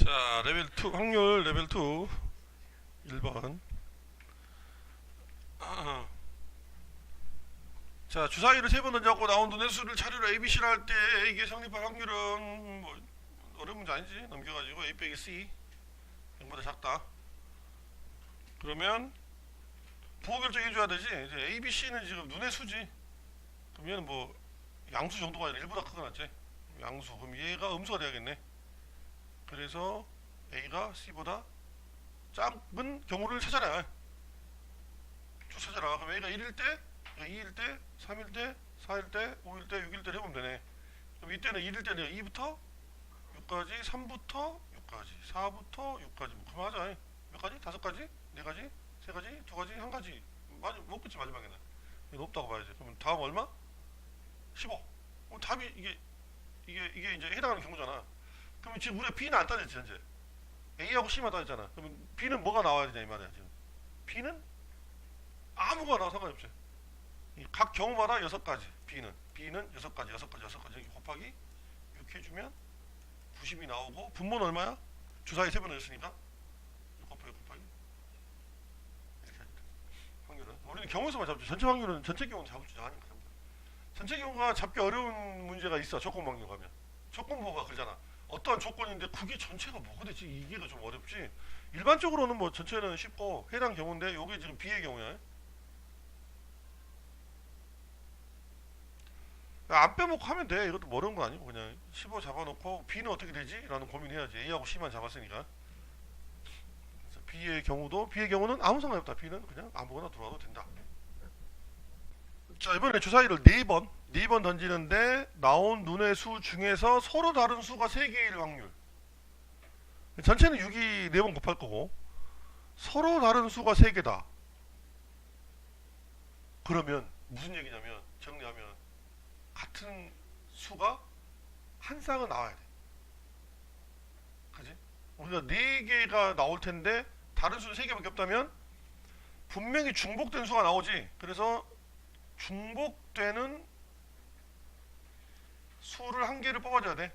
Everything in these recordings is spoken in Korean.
자, 레벨 2 확률 레벨 2 1번. 자, 주사위를 3번 던져갖고 나온 눈의 수를 차례로 ABC를 할 때 이게 성립할 확률은 뭐 어려운 문제 아니지. 넘겨가지고 A 빼기 C 0보다 작다. 그러면 부호 결정해줘야 되지. 이제 ABC는 지금 눈의 수지. 그럼 얘는 뭐 양수 정도가 아니라 1보다 크거나 낫지. 양수. 그럼 얘가 음수가 돼야겠네. 그래서 A가 C보다 작은 경우를 찾아라. 쭉 찾아라. 그럼 A가 1일 때, 2일 때, 3일 때, 4일 때, 5일 때, 6일 때 해보면 되네. 그럼 이때는 1일 때는 2부터 6까지, 3부터 6까지, 4부터 6까지. 뭐 그만하자. 몇 가지? 5가지? 4가지? 3가지? 2가지? 1가지. 먹겠지 마지막에는. 이게 높다고 봐야지. 그러면 다음 얼마? 15. 그럼 답이 이게 이제 해당하는 경우잖아. 그러면 지금 우리가 B는 안 따졌지 현재. A하고 C만 따졌잖아. 그러면 B는 뭐가 나와야 되냐 이 말이야 지금. B는 아무거나 나와 상관없지. 각 경우마다 6가지. B는 6가지 이렇게 곱하기 6 해주면 90이 나오고 분모는 얼마야? 주사위 3번 넣었으니까 곱하기 이렇게 확률은 우리는 경우에서만 잡죠. 전체 확률은 전체 경우는 잡을 줄 아니까. 전체 경우가 잡기 어려운 문제가 있어. 조건 방류 가면 조건부호가 그러잖아. 어떠한 조건인데 그게 전체가 뭐가 되지? 이게가 좀 어렵지. 일반적으로는 뭐 전체는 쉽고 해당 경우인데 요게 지금 B의 경우야. 안 빼먹고 하면 돼. 이것도 뭐 어려운 거 아니고 그냥 15 잡아놓고 B는 어떻게 되지? 라는 고민해야지. A하고 C만 잡았으니까. 그래서 B의 경우는 아무 상관없다. B는 그냥 아무거나 들어와도 된다. 자, 이번에 주사위를 4번 던지는데 나온 눈의 수 중에서 서로 다른 수가 3개일 확률. 전체는 6이 4번 곱할 거고 서로 다른 수가 3개다. 그러면 무슨 얘기냐면 정리하면 같은 수가 한 쌍은 나와야 돼. 그지? 우리가 4개가 나올 텐데 다른 수는 3개밖에 없다면 분명히 중복된 수가 나오지. 그래서 중복되는 수를 한 개를 뽑아줘야 돼.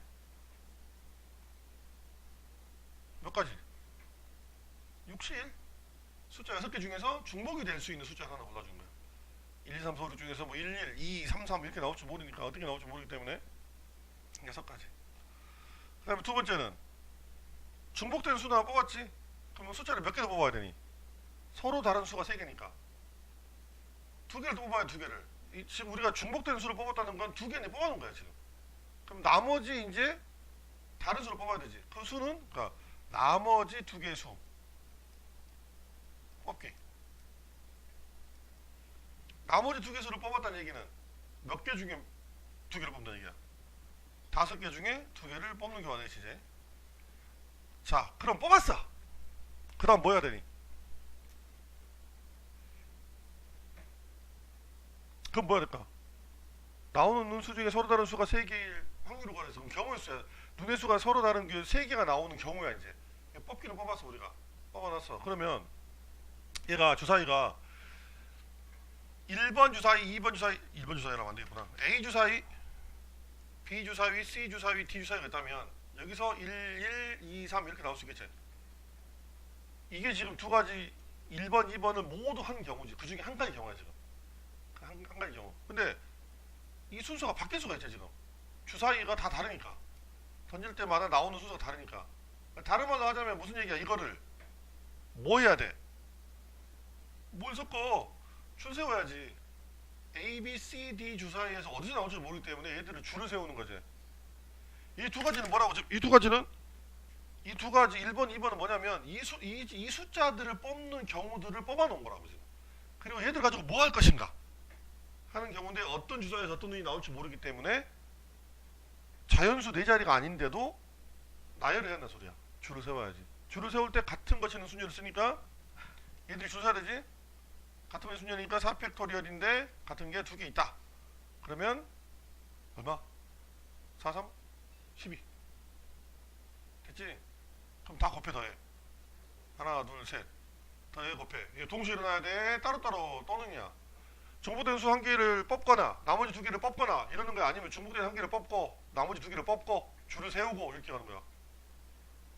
몇 가지? 61. 숫자 6개 중에서 중복이 될 수 있는 숫자 하나 골라준 거야. 1, 2, 3, 4, 5 중에서 뭐 1, 1, 2, 3, 3 이렇게 나올지 모르니까 어떻게 나올지 모르기 때문에 6가지. 그 다음에 두 번째는 중복된 수나 뽑았지? 그러면 숫자를 몇 개 더 뽑아야 되니? 서로 다른 수가 3개니까 2개를 더 뽑아야 2개를. 지금 우리가 중복된 수를 뽑았다는 건 2개는 뽑아놓은 거야 지금. 그럼 나머지 이제 다른 수를 뽑아야 되지. 그 수는 그러니까 나머지 2개의 수 뽑기. 나머지 2개 수를 뽑았다는 얘기는 몇 개 중에 2개를 뽑는다는 얘기야. 5개 중에 2개를 뽑는 경우가 되지 이제. 자, 그럼 뽑았어. 그 다음 뭐 해야 되니? 그럼 뭐 해야 될까? 나오는 눈수 중에 서로 다른 수가 3개일 확률을 구하래서 경우의 수야. 눈의 수가 서로 다른 게 3개가 나오는 경우야 이제. 뽑기는 뽑았어 우리가. 뽑아놨어. 그러면 얘가 주사위가 1번 주사위, 2번 주사위, 1번 주사위라면 안 되겠구나. A 주사위, B 주사위, C 주사위, D 주사위가 있다면 여기서 1, 2, 3 이렇게 나올 수 있겠지. 이게 지금 두 가지 1번, 2번은 모두 한 경우지. 그 중에 한 가지 경우야 지금. 한 가지 경우. 근데 이 순서가 바뀔 수가 있지 지금. 주사위가 다 다르니까. 던질 때마다 나오는 순서가 다르니까. 다른 말로 하자면 무슨 얘기야? 이거를 뭐 해야 돼? 뭘 섞어? 줄 세워야지. A, B, C, D 주사위에서 어디서 나올지 모르기 때문에 얘들을 줄을 세우는 거지. 이 두 가지는 뭐라고? 이 두 가지 1번, 2번은 뭐냐면 이 숫자들을 뽑는 경우들을 뽑아놓은 거라고 지금. 그리고 얘들 가지고 뭐 할 것인가 하는 경우인데 어떤 주사위에서 어떤 눈이 나올지 모르기 때문에 자연수 4자리가 아닌데도 나열을 해야 한다는 소리야. 줄을 세워야지. 줄을 세울 때 같은 거치는 순위를 쓰니까 얘들이 줄 서야 되지. 같은 거 순위니까 4팩토리얼인데 같은 게 2개 있다. 그러면 얼마? 4, 3, 12 됐지? 그럼 다 곱해 더해. 하나, 둘, 셋 더해 곱해. 이게 동시에 일어나야 돼? 따로따로 또는이야. 중복된 수 한 개를 뽑거나 나머지 2개를 뽑거나 이러는 거야. 아니면 중복된 한 개를 뽑고 나머지 2개를 뽑고 줄을 세우고 이렇게 가는 거야.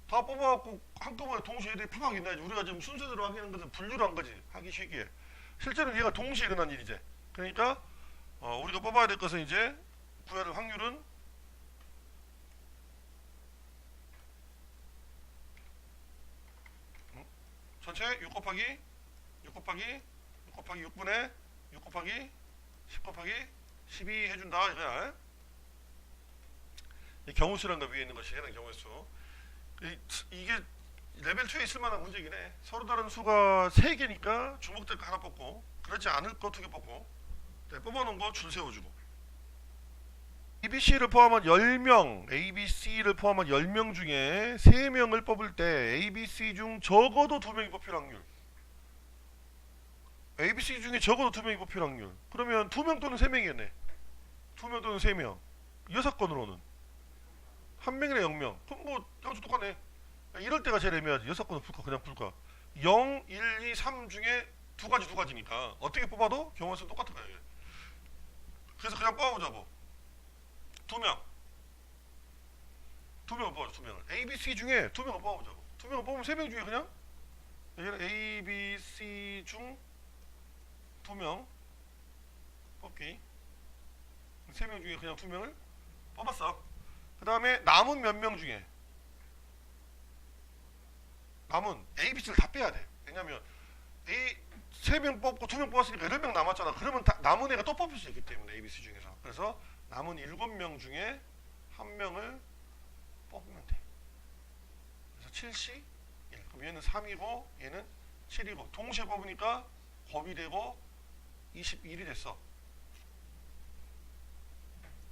다 뽑아갖고 한꺼번에 동시에 애들이 팍팍 일어나야지. 우리가 지금 순서대로 하기는 것은 분류를 한 거지. 하기 쉽게. 실제로는 얘가 동시에 일어난 일이지. 그러니까 우리가 뽑아야 될 것은 이제 구해야 될 확률은 전체 6 곱하기 6 곱하기 6 곱하기 6분의 6 곱하기 10 곱하기 12 해준다 이거야. 이 경우수란 거 위에 있는 것이 해당 경우수. 이게 레벨 2에 있을 만한 문제긴 해. 서로 다른 수가 3개니까 주목될 거 하나 뽑고, 그렇지 않을 거 2개 뽑고, 네, 뽑아놓은 거 줄 세워주고. ABC를 포함한 10명, ABC를 포함한 10명 중에 3명을 뽑을 때 ABC 중 적어도 2명이 뽑힐 확률. ABC 중에 적어도 2명이 뽑힐 확률. 그러면 2명 또는 3명이겠네. 2명 또는 3명. 6건으로는 1명이나 0명. 그럼 뭐 양수 똑같네. 이럴 때가 제일 애매하지. 6건은 풀까 그냥 풀까. 0, 1, 2, 3 중에 두 가지니까 어떻게 뽑아도 경우수는 똑같은 거야. 이게. 그래서 그냥 뽑아보자고. 2명. 2명을 뽑아줘. 2명을. ABC 중에 2명을 뽑아보자고. 2명을 뽑으면 3명 중에 그냥 얘는 ABC 중 2명 뽑기. 3명 중에 그냥 2명을 뽑았어. 그 다음에 남은 몇 명 중에 남은 ABC를 다 빼야 돼. 왜냐면 3명 뽑고 2명 뽑았으니까 8명 남았잖아. 그러면 남은 애가 또 뽑힐 수 있기 때문에 ABC 중에서. 그래서 남은 7명 중에 1명을 뽑으면 돼. 그래서 7시 1. 그럼 얘는 3이고 얘는 7이고 동시에 뽑으니까 곱이 되고 21이 됐어.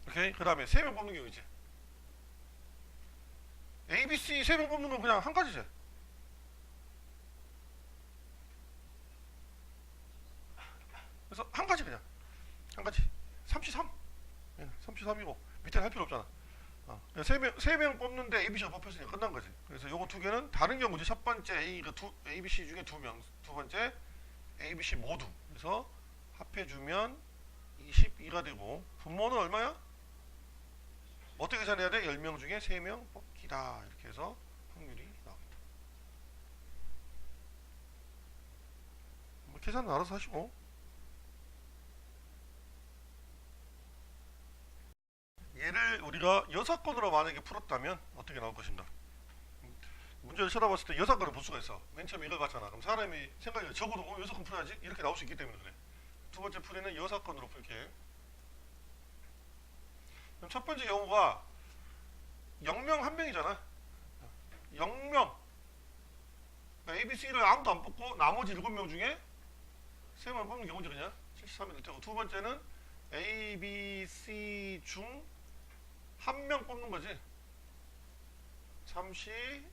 오케이? 그 다음에 3명 뽑는 경우 이제 ABC 3명 뽑는 건 그냥 한 가지지. 그래서 한 가지 그냥 한 가지 3C3 3C3이고 밑에는 할 필요 없잖아. 3명 뽑는데 ABC가 뽑혔으니까 끝난 거지. 그래서 요거 2개는 다른 경우지. 첫 번째 ABC 중에 2명, 두 번째 ABC 모두. 그래서 합해주면 22가 되고 분모는 얼마야? 어떻게 계산해야 돼? 10명 중에 3명 뽑기다. 이렇게 해서 확률이 나옵니다. 뭐 계산은 알아서 하시고. 얘를 우리가 6건으로 만약에 풀었다면 어떻게 나올 것인가? 문제를 쳐다봤을 때 6건을 볼 수가 있어. 맨 처음에 이걸 봤잖아. 그럼 사람이 생각이 적어도 6건 풀어야지 이렇게 나올 수 있기 때문에 그래. 두 번째 풀이는 6건으로 풀게. 그럼 첫 번째 경우가 0명 1명이잖아. 0명 ABC를 아무도 안 뽑고 나머지 7명 중에 3명 뽑는 경우지 그냥 73이 될 테고, 두 번째는 ABC 중 1명 뽑는 거지. 31.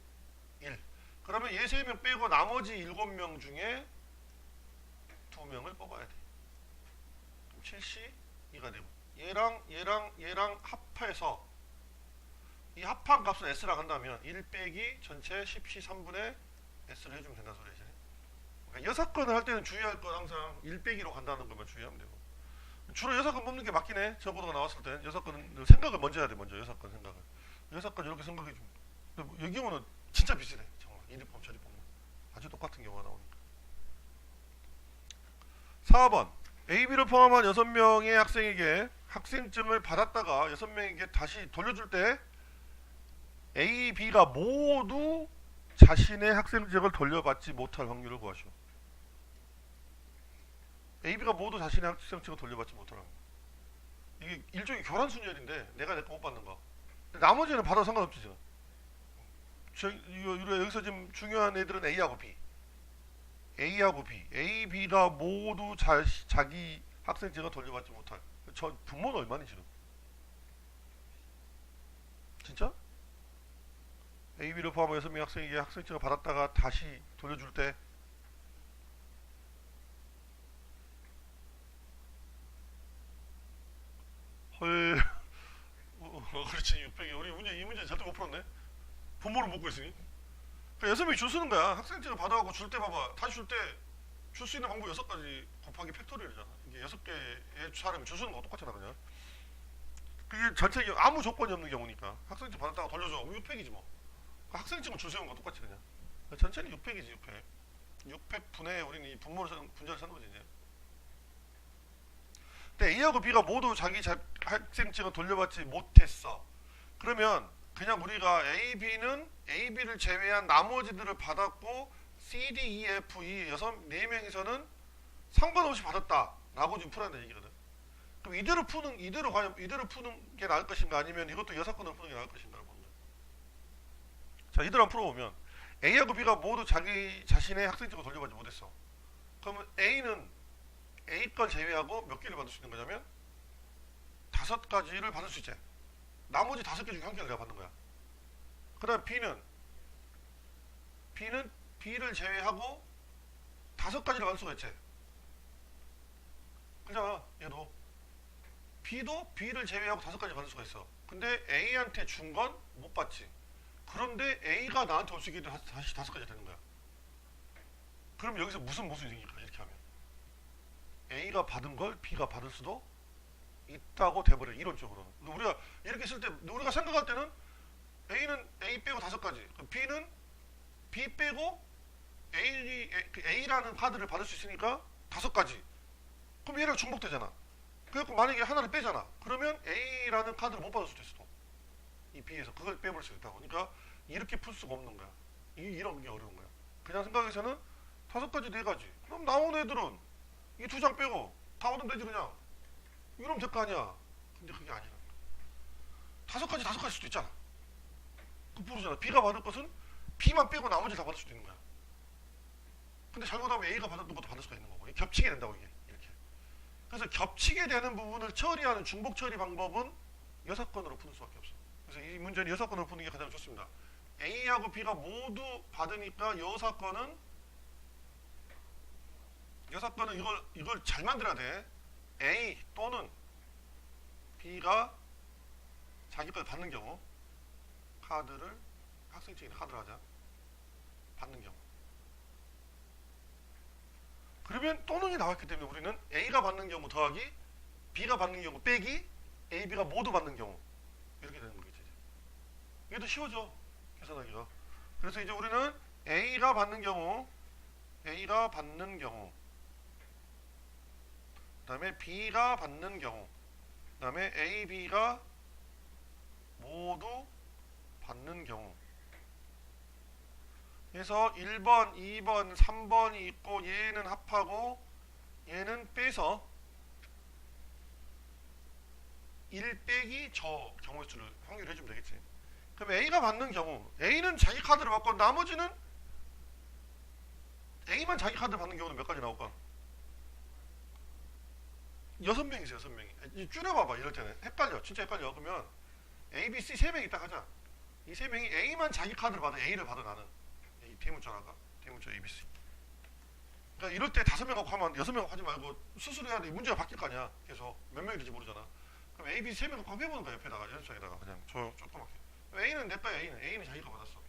그러면 얘 3명 빼고 나머지 7명 중에 2명을 뽑아야 돼. 그럼 72가 되고, 얘랑 합해서 이 합한 값을 S라고 한다면 1 빼기 전체 10C 3분의 S를 해주면 된다는 소리지. 그러니까 6건을 할 때는 주의할 건 항상 1 빼기로 간다는 것만 주의하면 되고, 주로 6건 뽑는 게 맞긴 해. 저보다가 나왔을 때 6건은 생각을 먼저 해야 돼. 먼저 6건 생각을. 6건 이렇게 생각해 줍니다. 근데 이 경우는 진짜 비슷해. 정말 이리 뽑 저리 뽑는 아주 똑같은 경우가 나오니까. 4번 AB를 포함한 6명의 학생에게 학생증을 받았다가 6명에게 다시 돌려줄 때 A, B가 모두 자신의 학생증을 돌려받지 못할 확률을 구하시오. A, B가 모두 자신의 학생증을 돌려받지 못할 확률. 이게 일종의 교란순열인데 내가 내 거 못 받는 거. 나머지는 받아도 상관없지 지금. 여기서 지금 중요한 애들은 A하고 B. A하고 B. A, B가 모두 자기 학생증을 돌려받지 못할. 저 분모는 얼마니 지금? 진짜? A, B를 포함한 6명 학생에게 학생증을 받았다가 다시 돌려줄 때 헐. 그렇지. 600이 우리 이 문제 절대 못 풀었네. 분모를 못 구했으니. 그러니까 6명이 줄 서는 거야. 학생증을 받아갖고 줄 때 봐봐. 다시 줄 때 줄 수 있는 방법 6가지 곱하기 팩토리얼이잖아. 이게 6개의 사람이 줄 서는 거 똑같잖아 그냥. 그게 전체 아무 조건이 없는 경우니까 학생증 받았다가 돌려줘. 6팩이지 뭐. 학생증을 줄 세운 거 똑같이 그냥. 전체는 600이지 600. 600분의 우리는 이 분자를 쓰는 거지 이제. 근데 A하고 B가 모두 자기 학생증을 돌려받지 못했어. 그러면 그냥 우리가 A, B는 A, B를 제외한 나머지들을 받았고 C, D, E, F, E 네 명이서는 상관없이 받았다라고 지금 풀어야 얘기거든. 그럼 이대로 푸는 게 나을 것인가 아니면 이것도 여사건으로 푸는 게 나을 것인가를 보는 거야. 자, 이대로 한번 풀어보면 A하고 B가 모두 자기 자신의 학생증을 돌려받지 못했어. 그러면 A는 A 걸 제외하고 몇 개를 받을 수 있는 거냐면 5가지를 받을 수 있지. 나머지 5개 중에 한 개를 내가 받는 거야. 그 다음 B는 B를 제외하고 5가지를 받을 수가 있지. 그잖아. 얘도 B도 B를 제외하고 5가지 받을 수가 있어. 근데 A한테 준 건 못 받지. 그런데 A가 나한테 올 수 있게 다시 5가지 되는 거야. 그럼 여기서 무슨 생길까? 이렇게 하면 A가 받은 걸 B가 받을 수도 있다고 돼버려. 이론적으로는. 우리가 이렇게 쓸 때 우리가 생각할 때는 A는 A 빼고 5가지, B는 B 빼고 A라는 카드를 받을 수 있으니까 5가지. 그럼 얘랑 중복되잖아. 그래서 만약에 하나를 빼잖아. 그러면 A라는 카드를 못 받을 수도 있어. 이 B에서 그걸 빼버릴 수 있다고. 그러니까 이렇게 풀 수가 없는 거야. 이런 게 어려운 거야. 그냥 생각해서는 5가지 4가지. 그럼 나온 애들은 이 2장 빼고 다 얻으면 되지 그냥. 이러면 될 거 아니야. 근데 그게 아니라 5가지 수도 있잖아. 그 모르잖아. B가 받을 것은 B만 빼고 나머지 다 받을 수도 있는 거야. 근데 잘못하면 A가 받았던 것도 받을 수가 있는 거고. 겹치게 된다고 이게. 이렇게. 그래서 겹치게 되는 부분을 처리하는 중복 처리 방법은 여사건으로 푸는 수밖에 없어. 그래서 이 문제는 여사건으로 푸는 게 가장 좋습니다. A하고 B가 모두 받으니까 여사건은 이걸 잘 만들어야 돼. A 또는 B가 자기 걸 받는 경우, 카드를 학생증이나 카드를 하자. 받는 경우. 그러면 또는이 나왔기 때문에 우리는 A가 받는 경우 더하기 B가 받는 경우 빼기 A, B가 모두 받는 경우 이렇게 되는 거겠지. 이게 더 쉬워져 계산하기가. 그래서 이제 우리는 A가 받는 경우 그 다음에 B가 받는 경우, 그 다음에 A, B가 모두 받는 경우. 그래서 1번, 2번, 3번이 있고 얘는 합하고 얘는 빼서 1 빼기 저 경우의 수를 확률을 해주면 되겠지. 그럼 A가 받는 경우, A는 자기 카드를 받고 나머지는 A만 자기 카드를 받는 경우는 몇 가지 나올까? 6명 있어요. 6명이. 줄여봐봐. 이럴 때는 헷갈려. 진짜 헷갈려. 그러면 A, B, C 3명 있다 하자. 이 3명이 A만 자기 카드를 받아. A를 받아. 나는 대문자라가 대문자 A, B, C. 그러니까 이럴 때 5명 갖고 하면 6명 하지 말고 스스로 해야 돼. 문제가 바뀔 거 아니야. 계속 몇 명이 될지 모르잖아. 그럼 A, B, 3명 갖고 해보는 거야. 옆에다가 연습장에다가 그냥 조그맣게. A는 내 거야. A는 자기가 받았어.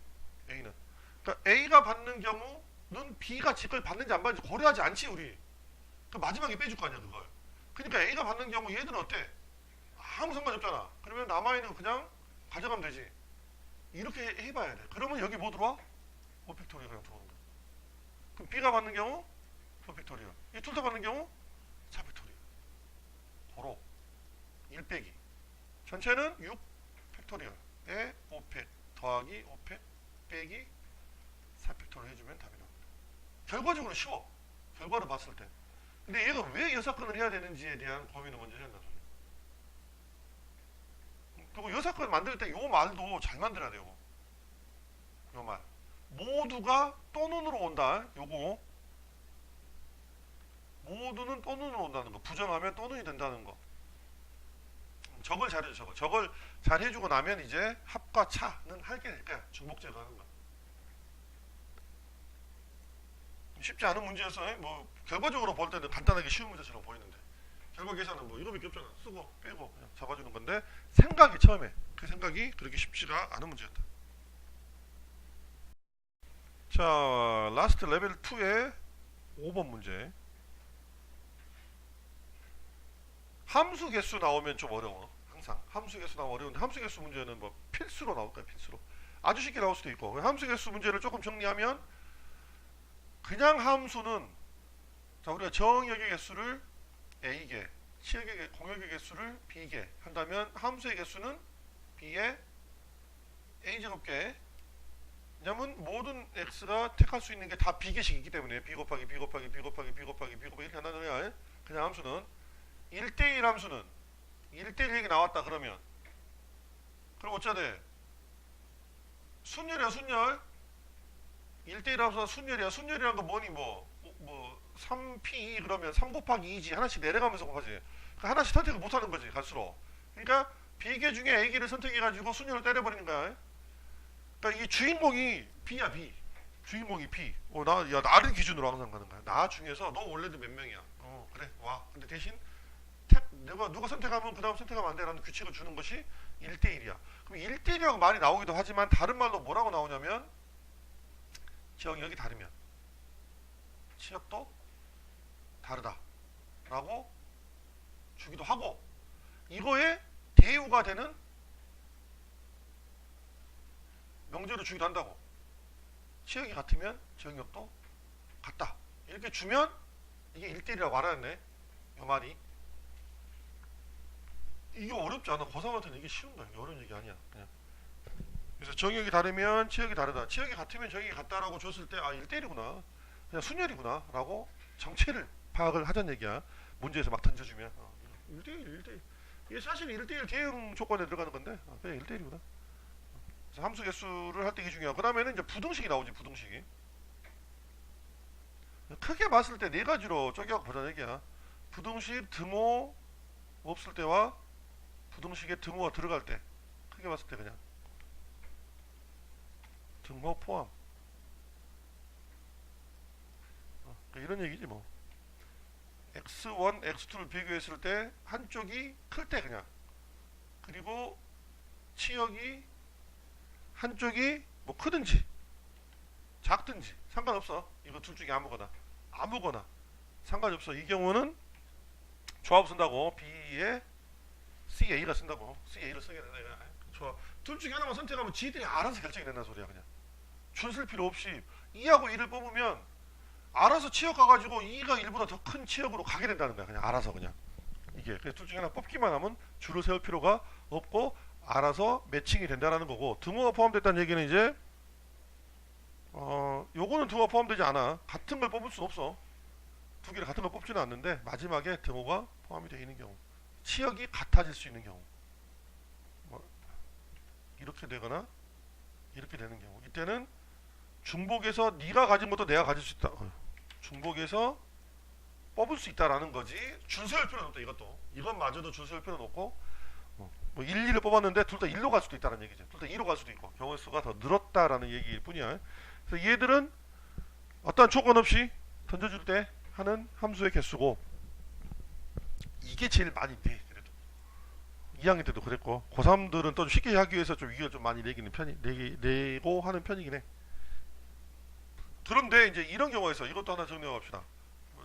A는. 그러니까 A가 받는 경우는 B가 지 걸 받는지 안 받는지 고려하지 않지 우리. 그 마지막에 빼줄 거 아니야 그걸. 그러니까 A가 받는 경우 얘들은 어때? 아무 상관이 없잖아. 그러면 남아있는 거 그냥 가져가면 되지. 이렇게 해봐야 돼. 그러면 여기 뭐 들어와? 5팩토리얼 그냥 들어오는 거야. 그럼 B가 받는 경우 4팩토리얼. 이 둘 다 받는 경우 4팩토리얼. 도로 1 빼기. 전체는 6팩토리얼에 5팩 더하기 5팩 빼기 4팩토리얼 해주면 답이 나옵니다. 결과적으로 쉬워. 결과를 봤을 때. 근데 얘가 왜 여사건을 해야 되는지에 대한 고민을 먼저 해야 된다. 그리고 여사건 만들 때 요 말도 잘 만들어야 돼요. 요 말. 모두가 또는으로 온다. 요거. 모두는 또는으로 온다는 거. 부정하면 또는이 된다는 거. 저걸 잘해줘. 저걸 잘해주고 나면 이제 합과 차는 할게 될 거야. 중복제로 하는 거. 쉽지 않은 문제여서 뭐 결과적으로 볼 때는 간단하게 쉬운 문제처럼 보이는데 결과 계산은 뭐 이거밖에 없잖아. 쓰고 빼고 그냥 잡아주는 건데 생각이 처음에 그 생각이 그렇게 쉽지가 않은 문제였다. 자, 라스트 레벨 2의 5번 문제. 함수 개수 나오면 좀 어려워. 항상 함수 개수 나오면 어려운데 함수 개수 문제는 뭐 필수로 나올 거야. 필수로. 아주 쉽게 나올 수도 있고. 함수 개수 문제를 조금 정리하면 그냥 함수는 자 우리가 정역의 개수를 A개, 공역의 개수를 B개 한다면 함수의 개수는 B의 A제곱개. 왜냐면 모든 X가 택할 수 있는 게 다 B개씩이기 때문에 B 곱하기 B 곱하기 B 곱하기 B 곱하기 B 곱하기 이렇게 한다는 거야. 그냥 함수는 1대1 함수는 1대1 얘기 나왔다 그러면 그럼 어쩌 돼? 순열이야 순열. 1대1 함수가 순열이야. 순열이란 건 뭐니 뭐 3p 그러면 3 곱하기 2지 하나씩 내려가면서 곱하지. 그러니까 하나씩 선택을 못하는 거지 갈수록. 그러니까 B개 중에 A개를 선택해가지고 순열을 때려버리는 거야. 그러니까 이 주인공이 B야 B. 주인공이 B. 나를 기준으로 항상 가는 거야. 나 중에서 너 원래도 몇 명이야. 그래 와. 근데 대신 누가 선택하면 그 다음 선택하면 안 되라는 규칙을 주는 것이 1대1이야. 그럼 1대1이라고 말이 나오기도 하지만 다른 말로 뭐라고 나오냐면 지역이 다르면 치역도 다르다 라고 주기도 하고 이거에 대우가 되는 명제로 주기도 한다고. 치역이 같으면 지역력도 같다 이렇게 주면 이게 1대1이라고 알았네. 이 말이 이게 어렵지 않아. 고3한테는 이게 쉬운 거야. 어려운 얘기 아니야. 그냥. 그래서 정역이 다르면 치역이 다르다. 치역이 같으면 정역이 같다라고 줬을 때 1대1이구나. 그냥 순열이구나 라고 정체를 파악을 하자는 얘기야. 문제에서 막 던져주면 1대1 이게 사실 1대1 대응 조건에 들어가는 건데 그냥 1대1이구나. 그래서 함수 개수를 할 때 이게 중요하고 그 다음에는 이제 부등식이 나오지. 부등식이 크게 봤을 때 네 가지로 쪼개갖고 보자는 얘기야. 부등식 등호 없을 때와 부등식에 등호가 들어갈 때 크게 봤을 때 그냥 등호 포함 이런 얘기지 뭐. x1, x2를 비교했을 때 한쪽이 클 때 그냥 그리고 치역이 한쪽이 뭐 크든지 작든지 상관없어. 이거 둘 중에 아무거나 상관이 없어. 이 경우는 조합 쓴다고. B에 CA가 쓴다고. CA를 쓰게 된다. 조합 둘 중에 하나만 선택하면 지들이 알아서 결정이 된다는 소리야. 그냥 줄 쓸 필요 없이 2하고 2를 뽑으면 알아서 치역 가가지고 2가 1보다 더 큰 치역으로 가게 된다는 거야. 그냥 알아서 그냥 이게 그래서 둘 중에 하나 뽑기만 하면 줄을 세울 필요가 없고 알아서 매칭이 된다라는 거고. 등호가 포함됐다는 얘기는 이제 요거는 등호가 포함되지 않아. 같은 걸 뽑을 수 없어. 두 개를 같은 걸 뽑지는 않는데 마지막에 등호가 포함이 되어 있는 경우 치역이 같아질 수 있는 경우 뭐 이렇게 되거나 이렇게 되는 경우 이때는 중복에서 네가 가진 것도 내가 가질 수 있다. 중복에서 뽑을 수 있다라는 거지. 줄 세울 필요는 없다. 이것마저도 줄 세울 필요는 없고 뭐 1, 2를 뽑았는데 둘 다 1로 갈 수도 있다는 얘기죠. 둘 다 2로 갈 수도 있고 경우의 수가 더 늘었다라는 얘기일 뿐이야. 그래서 얘들은 어떠한 조건 없이 던져줄 때 하는 함수의 개수고 이게 제일 많이 돼. 그래도 2학년 때도 그랬고 고3들은 또 쉽게 하기 위해서 좀 이걸 좀 많이 내고 하는 편이긴 해. 그런데 이제 이런 경우에서 이것도 하나 정리해 봅시다.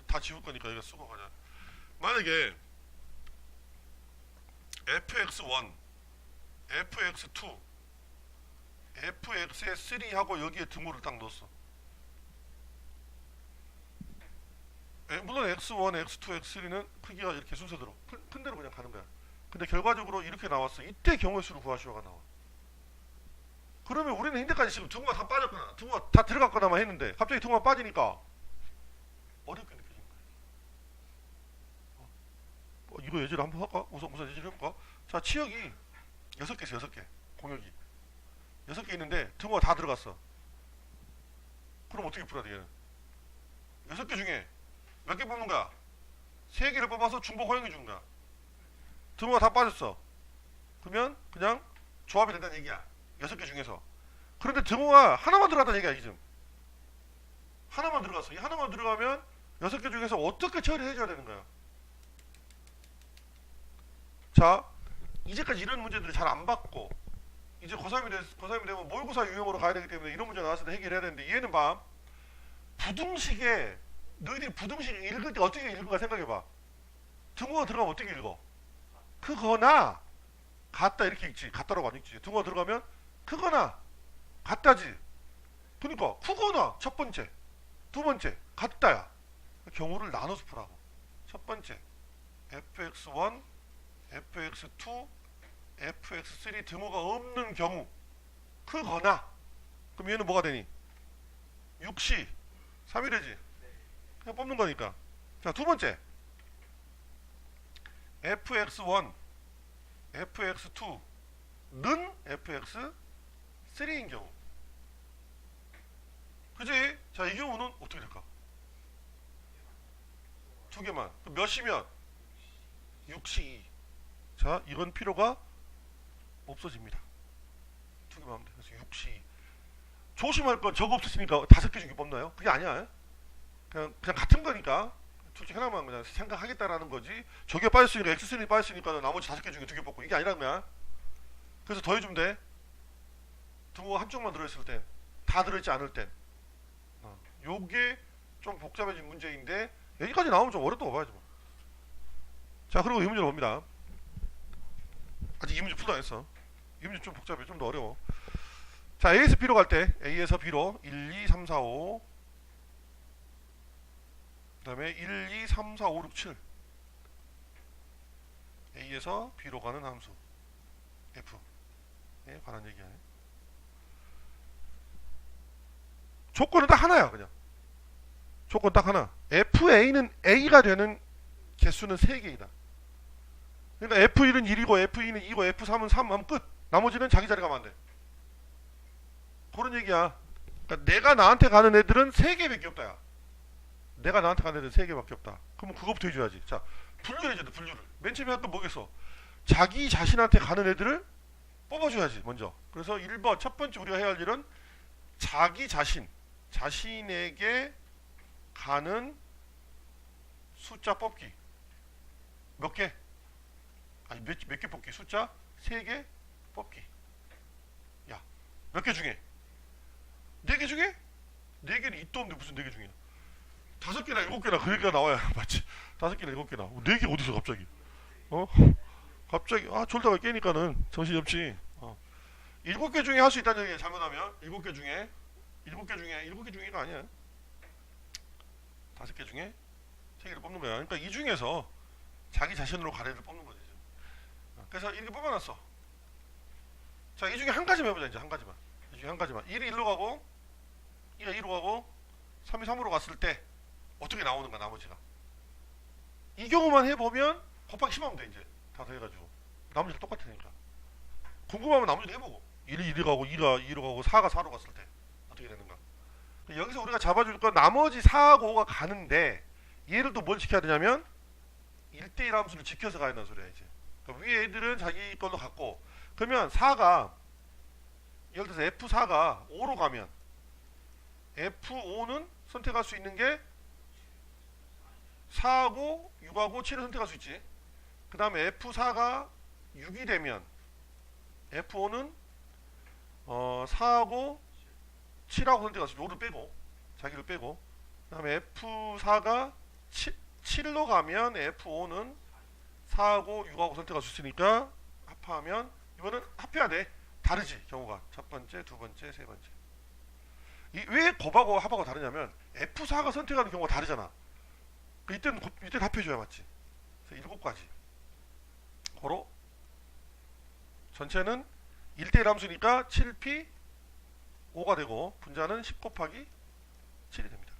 다 지울 거니까 이거 쓰고 가자. 만약에 fx1, fx2, fx의 3하고 여기에 등호를 딱 넣었어. 물론 x1, x2, x3는 크기가 이렇게 순서대로 큰 대로 그냥 가는 거야. 근데 결과적으로 이렇게 나왔어. 이때 경우의 수를 구하시오가 나와. 그러면 우리는 현재까지 지금 등호가 다 빠졌거나 등호가 다 들어갔거나만 했는데 갑자기 등호가 빠지니까 어렵게 느껴지는 거야. 이거 예제를 한번 할까? 우선 예제를 해볼까? 자, 치역이 6개 있어. 6개 공역이 6개 있는데 등호가 다 들어갔어. 그럼 어떻게 풀어야 돼? 얘는 6개 중에 몇 개 뽑는 거야? 3개를 뽑아서 중복 허용해 주는 거야. 등호가 다 빠졌어. 그러면 그냥 조합이 된다는 얘기야. 6개 중에서. 그런데 등호가 하나만 들어갔다는 얘기야. 지금 하나만 들어갔어. 이 하나만 들어가면 6개 중에서 어떻게 처리해 줘야 되는 거야. 자, 이제까지 이런 문제들을 잘 안 받고 이제 고3이 되면 모의고사 유형으로 가야 되기 때문에 이런 문제 나왔을 때 해결해야 되는데 얘는 봐. 부등식에 너희들이 부등식 읽을 때 어떻게 읽을까 생각해봐. 등호가 들어가면 어떻게 읽어? 크거나 같다 이렇게 읽지. 같다라고 안 읽지. 등호가 들어가면 크거나 같다지. 그러니까 크거나 첫 번째, 두 번째 같다야. 경우를 나눠서 풀라고. 첫 번째 fx1, fx2, fx3 등호가 없는 경우 크거나. 그럼 얘는 뭐가 되니? 6시 3이래지. 그냥 뽑는 거니까. 자, 두 번째 fx1, fx2는 fx3인 경우. 그지? 자, 이 경우는 어떻게 될까? 두 개만. 몇 시면? 6시. 자, 이건 필요가 없어집니다. 두 개만 하면 돼. 그래서 6시. 조심할 건 저거 없었으니까 5개 중에 뽑나요? 그게 아니야. 그냥 같은 거니까 둘 중에 하나만 그냥 생각하겠다라는 거지. 저게 빠졌으니까 X3 빠졌으니까 나머지 5개 중에 2개 뽑고, 이게 아니라는 거야. 그래서 더해주면 돼. 등호가 한쪽만 들어있을 땐, 다 들어있지 않을 땐. 요게 좀 복잡해진 문제인데 여기까지 나오면 좀 어렵다고 봐야죠. 자, 그리고 이 문제를 봅니다. 아직 이 문제 풀도 안 했어. 이 문제 좀 복잡해. 좀 더 어려워. 자, A에서 B로 갈 때 A에서 B로 1, 2, 3, 4, 5, 그 다음에 1, 2, 3, 4, 5, 6, 7. A에서 B로 가는 함수 F에 관한 얘기야. 조건은 딱 하나야. 그냥 조건 딱 하나. FA는 A가 되는 개수는 3개이다. 그러니까 F1은 1이고 F2는 2고 F3은 3 하면 끝. 나머지는 자기 자리 가면 안 돼. 그런 얘기야. 그러니까 내가 나한테 가는 애들은 3개밖에 없다. 야. 내가 나한테 가는 애들은 3개밖에 없다. 그러면 그거부터 해줘야지. 자, 분류를 해줘야 돼. 분류를. 맨 처음에 할 건 뭐겠어? 자기 자신한테 가는 애들을 뽑아줘야지 먼저. 그래서 1번 첫 번째 우리가 해야 할 일은 자기 자신에게 가는 숫자 뽑기. 몇 개? 아니 몇 개 뽑기? 숫자 3개 뽑기. 야, 몇 개 중에? 4개 중에? 4개는 있도 없는데 무슨 4개 중이야? 5개나 7개나 그 얘기가 나와야 맞지? 5개나 7개나 4개 어디서 갑자기? 갑자기 졸다가 깨니까는 정신이 없지. 7개 중에 할 수 있다는 얘기야. 잘못하면 7개 중에 7개 중에가 아니야. 5개 중에 3개를 뽑는 거야. 그러니까 이 중에서 자기 자신으로 가래를 뽑는 거지. 그래서 이렇게 뽑아놨어. 자, 이 중에 한 가지만 해보자. 이제 한 가지만. 이 중에 한 가지만. 1이 1로 가고 2가 2로 가고 3이 3으로 갔을 때 어떻게 나오는가 나머지가. 이 경우만 해보면 곱하기 10하면 돼. 이제 다 더해가지고 나머지가 똑같으니까. 궁금하면 나머지도 해보고 1이 1이 가고 2가 2로 가고 4가 4로 갔을 때 어떻게 되는가. 여기서 우리가 잡아줄 건 나머지 4하고 5가 가는데 얘를 또 뭘 지켜야 되냐면 1대1 함수를 지켜서 가야 된다는 소리야. 이제 그러니까 위에 애들은 자기 걸로 갖고, 그러면 4가 예를 들어서 F4가 5로 가면 F5는 선택할 수 있는 게 4하고 6하고 7을 선택할 수 있지. 그 다음에 F4가 6이 되면 F5는 4하고 7하고 선택할 수 있지. 5를 빼고, 자기를 빼고. 그 다음에 F4가 7로 가면 F5는 4하고 6하고 선택할 수 있으니까 합하면, 이거는 합해야 돼. 다르지 경우가. 첫 번째, 두 번째, 세 번째. 왜 곱하고 합하고 다르냐면 F4가 선택하는 경우가 다르잖아. 이때는 합해줘야 맞지. 그래서 7가지. 고로 전체는 1대1 함수니까 7p 5가 되고 분자는 10 곱하기 7이 됩니다.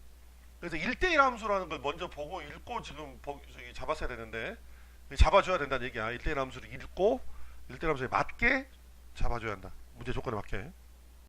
그래서 1대1 함수라는 걸 먼저 보고 읽고 지금 잡았어야 되는데 잡아줘야 된다는 얘기야. 1대1 함수를 읽고 1대1 함수에 맞게 잡아줘야 한다. 문제 조건에 맞게.